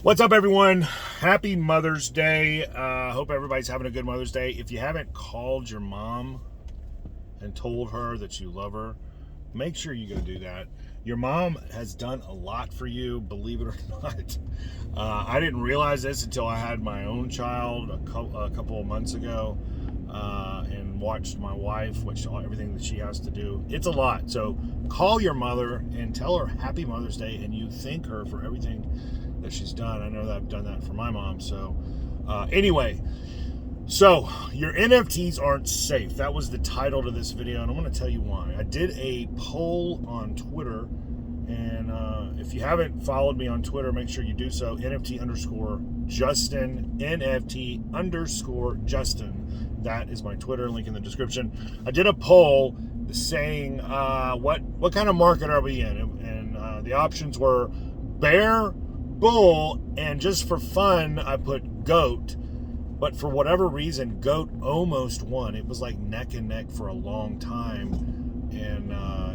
What's up, everyone? Happy Mother's Day. Hope everybody's having a good Mother's Day. If you haven't called your mom and told her that you love her, make sure you go do that. Your mom has done a lot for you, believe it or not. I didn't realize this until I had my own child a couple of months ago and watched my wife, everything that she has to do. It's a lot. So call your mother and tell her Happy Mother's Day, and you thank her for everything that she's done. I know that I've done that for my mom. So anyway, so your NFTs aren't safe. That was the title to this video, and I'm going to tell you why. I did a poll on Twitter, and if you haven't followed me on Twitter, make sure you do so. NFT_Justin, NFT_Justin. That is my Twitter, link in the description. I did a poll saying what kind of market are we in, and the options were bear, bull, and just for fun I put goat, but for whatever reason goat almost won. It was like neck and neck for a long time, and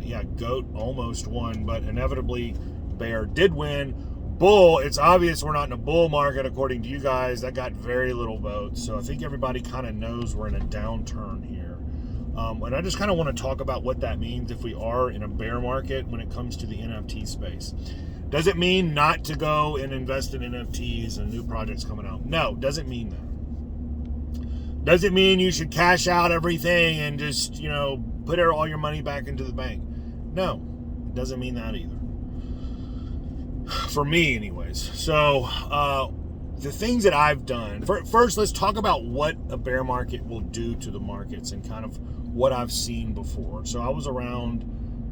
yeah, goat almost won, but inevitably bear did win. Bull, it's obvious we're not in a bull market according to you guys. That got very little votes, so I think everybody kind of knows we're in a downturn here. And I just kind of want to talk about what that means if we are in a bear market when it comes to the NFT space. Does it mean not to go and invest in NFTs and new projects coming out? No, doesn't mean that. Does it mean you should cash out everything and just, put all your money back into the bank? No, it doesn't mean that either. For me, anyways. So, the things that I've done. First, let's talk about what a bear market will do to the markets and kind of what I've seen before. So I was around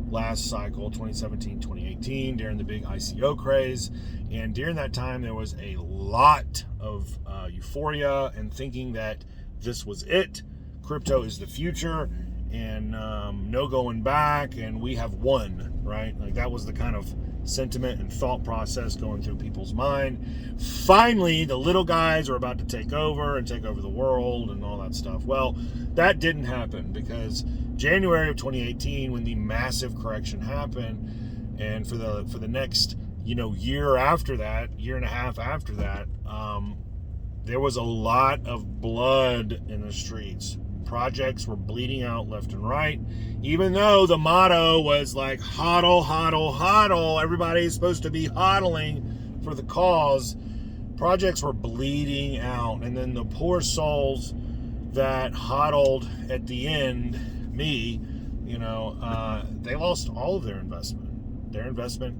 last cycle, 2017, 2018, during the big ICO craze. And during that time, there was a lot of euphoria and thinking that this was it. Crypto is the future, and no going back, and we have won, right? Like that was the kind of sentiment and thought process going through people's mind. Finally, the little guys are about to take over the world and all that stuff. Well, that didn't happen because January of 2018, when the massive correction happened, and for the next year after that, year and a half after that, there was a lot of blood in the streets. Projects were bleeding out left and right, even though the motto was like hodl, hodl, hodl. Everybody's supposed to be hodling for the cause. Projects were bleeding out, and then the poor souls that hodled at the end, me, they lost all of their investment. Their investment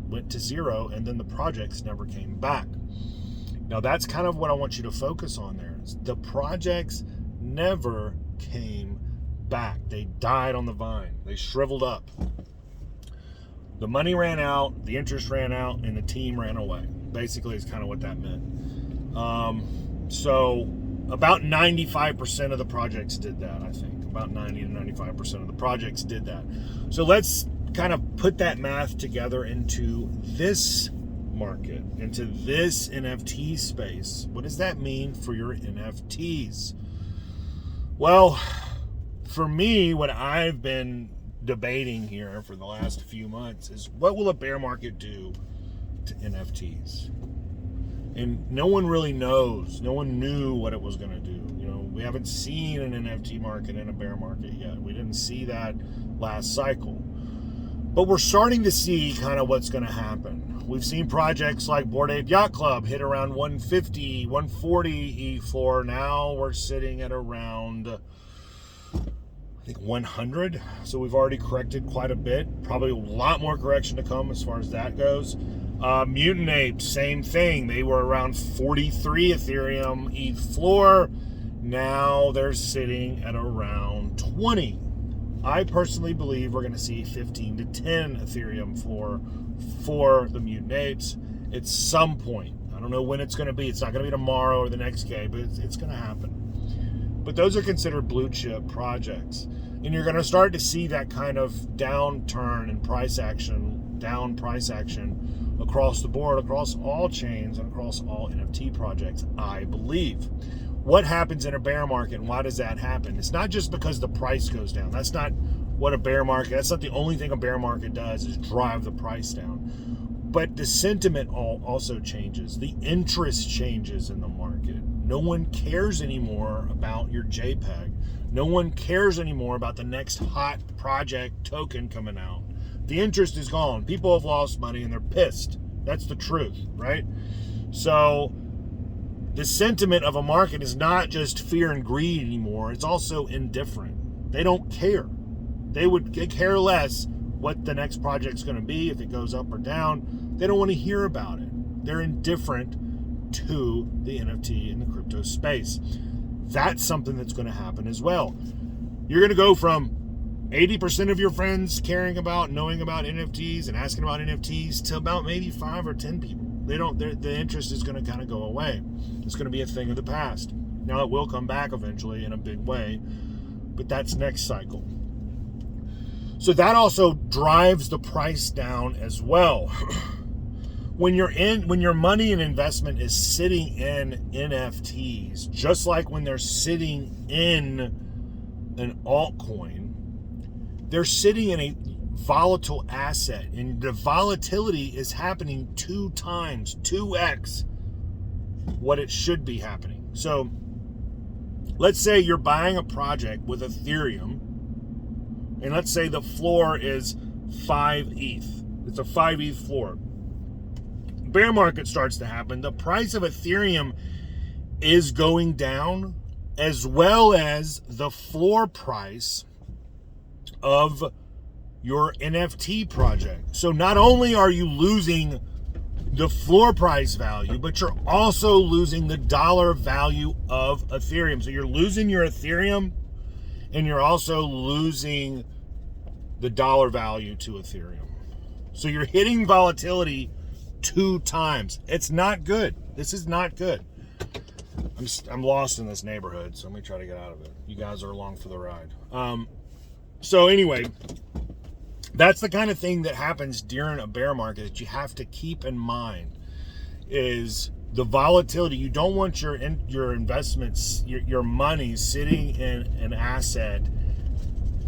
went to zero, and then the projects never came back. Now that's kind of what I want you to focus on there. The projects never came back. They died on the vine. They shriveled up. The money ran out, the interest ran out, and the team ran away. Basically, is kind of what that meant. So about 95% of the projects did that, I think. About 90 to 95% of the projects did that. So let's kind of put that math together into this market, into this NFT space. What does that mean for your NFTs? Well, for me, what I've been debating here for the last few months is what will a bear market do to NFTs? And no one really knows. No one knew what it was going to do. We haven't seen an NFT market in a bear market yet. We didn't see that last cycle. But we're starting to see kind of what's going to happen. We've seen projects like Bored Ape Yacht Club hit around 150, 140 E4. Now we're sitting at around, I think, 100. So we've already corrected quite a bit. Probably a lot more correction to come as far as that goes. Mutant Ape, same thing. They were around 43 Ethereum ETH floor. Now they're sitting at around 20. I personally believe we're going to see 15 to 10 Ethereum floor for the Mutant Apes at some point. I don't know when it's going to be. It's not going to be tomorrow or the next day, but it's going to happen. But those are considered blue chip projects. And you're going to start to see that kind of downturn in price action, down price action across the board, across all chains, and across all NFT projects, I believe. What happens in a bear market, and why does that happen? It's not just because the price goes down. That's not what a bear market, that's not the only thing a bear market does, is drive the price down. But the sentiment also changes. The interest changes in the market. No one cares anymore about your JPEG. No one cares anymore about the next hot project token coming out. The interest is gone. People have lost money and they're pissed. That's the truth, right? So the sentiment of a market is not just fear and greed anymore. It's also indifferent. They don't care. They care less what the next project's going to be, if it goes up or down. They don't want to hear about it. They're indifferent to the NFT and the crypto space. That's something that's going to happen as well. You're going to go from 80% of your friends caring about, knowing about NFTs and asking about NFTs to about maybe 5 or 10 people. The interest is going to kind of go away. It's going to be a thing of the past. Now it will come back eventually in a big way, but that's next cycle. So that also drives the price down as well. When your money and investment is sitting in NFTs, just like when they're sitting in an altcoin, they're sitting in a volatile asset, and the volatility is happening 2x what it should be happening. So let's say you're buying a project with Ethereum, and let's say the floor is 5 ETH. It's a 5 ETH floor. Bear market starts to happen. The price of Ethereum is going down, as well as the floor price of your NFT project. So not only are you losing the floor price value, but you're also losing the dollar value of Ethereum. So you're losing your Ethereum, and you're also losing the dollar value to Ethereum. So you're hitting volatility 2 times. It's not good. This is not good. I'm lost in this neighborhood, so let me try to get out of it. You guys are along for the ride. So anyway, that's the kind of thing that happens during a bear market that you have to keep in mind, is the volatility. You don't want your investments, your money sitting in an asset,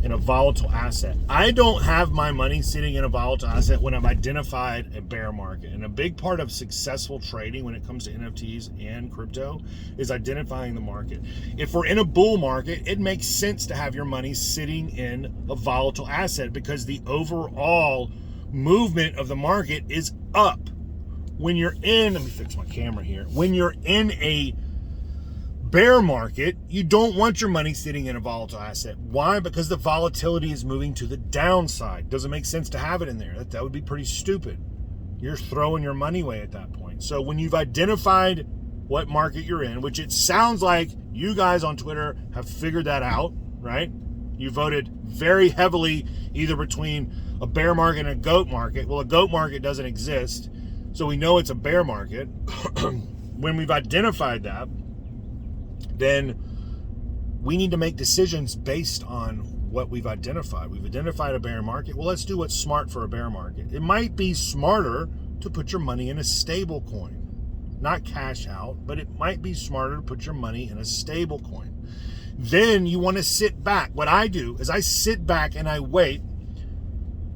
in a volatile asset. I don't have my money sitting in a volatile asset when I've identified a bear market. And a big part of successful trading when it comes to NFTs and crypto is identifying the market. If we're in a bull market, it makes sense to have your money sitting in a volatile asset because the overall movement of the market is up. When you're in, let me fix my camera here. When you're in a bear market, you don't want your money sitting in a volatile asset. Why? Because the volatility is moving to the downside. Doesn't make sense to have it in there. That would be pretty stupid. You're throwing your money away at that point. So when you've identified what market you're in, which it sounds like you guys on Twitter have figured that out, right? You voted very heavily either between a bear market and a goat market. Well, a goat market doesn't exist, so we know it's a bear market. When we've identified that, then we need to make decisions based on what we've identified. We've identified a bear market. Well, let's do what's smart for a bear market. It might be smarter to put your money in a stable coin, not cash out, but it might be smarter to put your money in a stable coin. Then you want to sit back. What I do is I sit back and I wait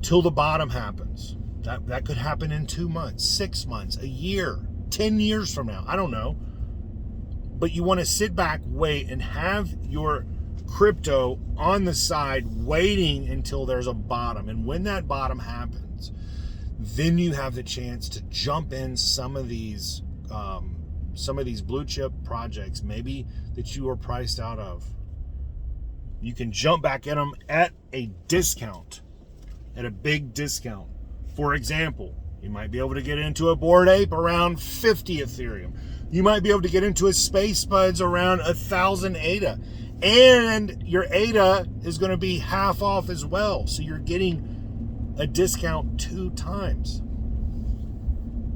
till the bottom happens. That could happen in 2 months, 6 months, a year, 10 years from now. I don't know. But you want to sit back, wait, and have your crypto on the side waiting until there's a bottom. And when that bottom happens, then you have the chance to jump in some of these blue chip projects, maybe that you were priced out of. You can jump back in them at a discount, at a big discount. For example, you might be able to get into a Bored Ape around 50 Ethereum. You might be able to get into a Space Buds around 1,000 ADA. And your ADA is going to be half off as well. So you're getting a discount 2 times.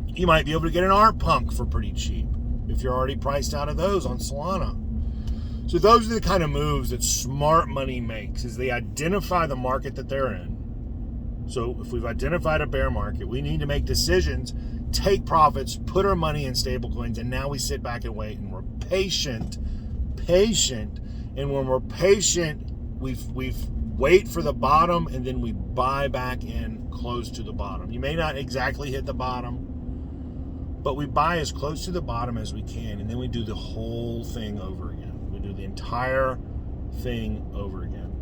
You might be able to get an Art Punk for pretty cheap if you're already priced out of those on Solana. So those are the kind of moves that smart money makes, is they identify the market that they're in. So if we've identified a bear market, we need to make decisions, take profits, put our money in stable coins, and now we sit back and wait, and we're patient. And when we're patient, we wait for the bottom, and then we buy back in close to the bottom. You may not exactly hit the bottom, but we buy as close to the bottom as we can, and then we do the whole thing over again. We do the entire thing over again.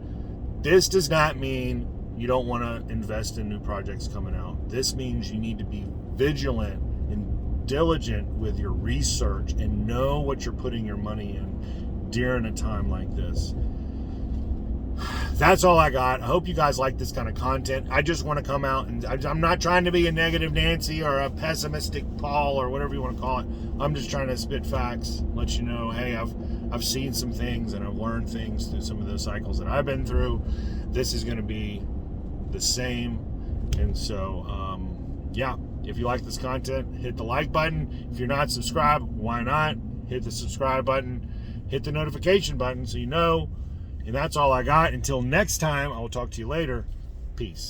This does not mean you don't want to invest in new projects coming out. This means you need to be vigilant and diligent with your research and know what you're putting your money in during a time like this. That's all I got. I hope you guys like this kind of content. I just want to come out, and I'm not trying to be a negative Nancy or a pessimistic Paul or whatever you want to call it. I'm just trying to spit facts, let you know, hey, I've seen some things and I've learned things through some of those cycles that I've been through. This is going to be the same. And so, yeah, if you like this content, hit the like button. If you're not subscribed, why not? Hit the subscribe button, hit the notification button so you know. And that's all I got. Until next time, I will talk to you later. Peace.